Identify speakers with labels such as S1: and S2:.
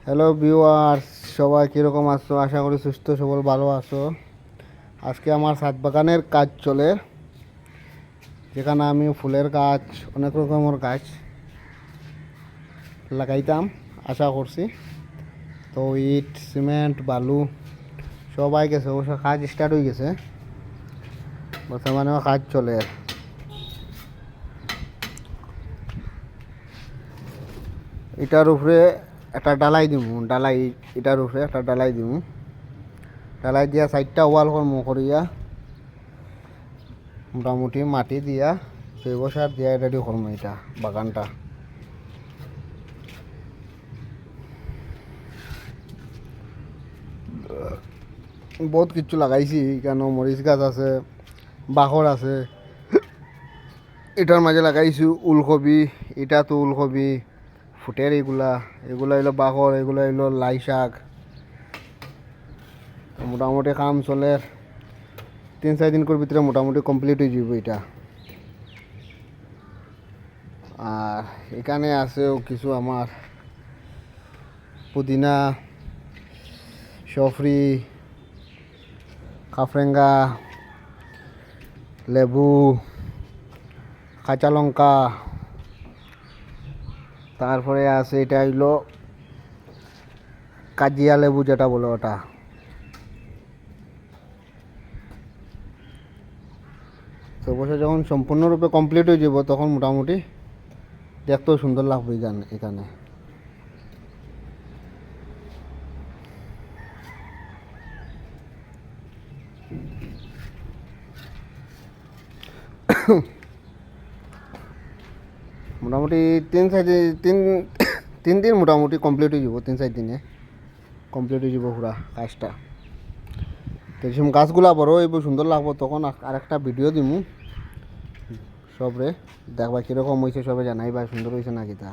S1: Hello viewers, সবাই কীরকম আছো? আশা করি সুস্থ সবল ভালো আছো। আজকে আমার ছাদ বাগানের কাজ চলে, যেখানে আমি ফুলের গাছ, অনেক রকমের গাছ লাগাইতাম আশা করছি। তো ইট, সিমেন্ট, বালু সবাই গেছে, অবশ্য কাজ স্টার্ট হয়ে গেছে, বর্তমানেও কাজ চলে। এটার উপরে একটা ডালাই দিমু, এটার উপরে একটা ডালাই দিমু, ডালাই দিয়া সাইডটা ওয়াল করমু করিয়া মোটামুটি মাটি দিয়া জৈব সার দিয়া রেডি করবো এটা বাগানটা। বহুত কিছু লাগাইছি, কেন মরিচ গাছ আছে, বাখর আছে, এটার মাঝে লাগাইছি উলকবি। এটা তো উলকবি ফুটের, এগুলা হইলো বাখর, এগুলা হইলো লাই শাক। মোটামুটি কাম চলে, 3-4 দিন ভিতরে মোটামুটি কমপ্লিট হয়ে যাব এটা। আর এখানে আছেও কিছু আমার পুদিনা, সফরি, কাফরেঙ্গা, লেবু, কাঁচা লঙ্কা, তারপরে আছে এটা হইলো কাজিয়া লেবু যেটা বলে ওটা। তো বছর যখন সম্পূর্ণরূপে কমপ্লিট হয়ে যাব তখন মোটামুটি দেখতেও সুন্দর লাগবে এখানে। মোটামুটি 3 দিন মোটামুটি কমপ্লিট হয়ে যাব, 3-4 দিনে কমপ্লিট হয়ে যাব পুরা কাজটা। তো যেসব গাছগুলা বড় হইব, সুন্দর লাগবো, তখন আরেকটা ভিডিও দিমু সবরে, দেখবা কীরকম হয়েছে, সবে জানাইবা সুন্দর হয়েছে নাকি তা।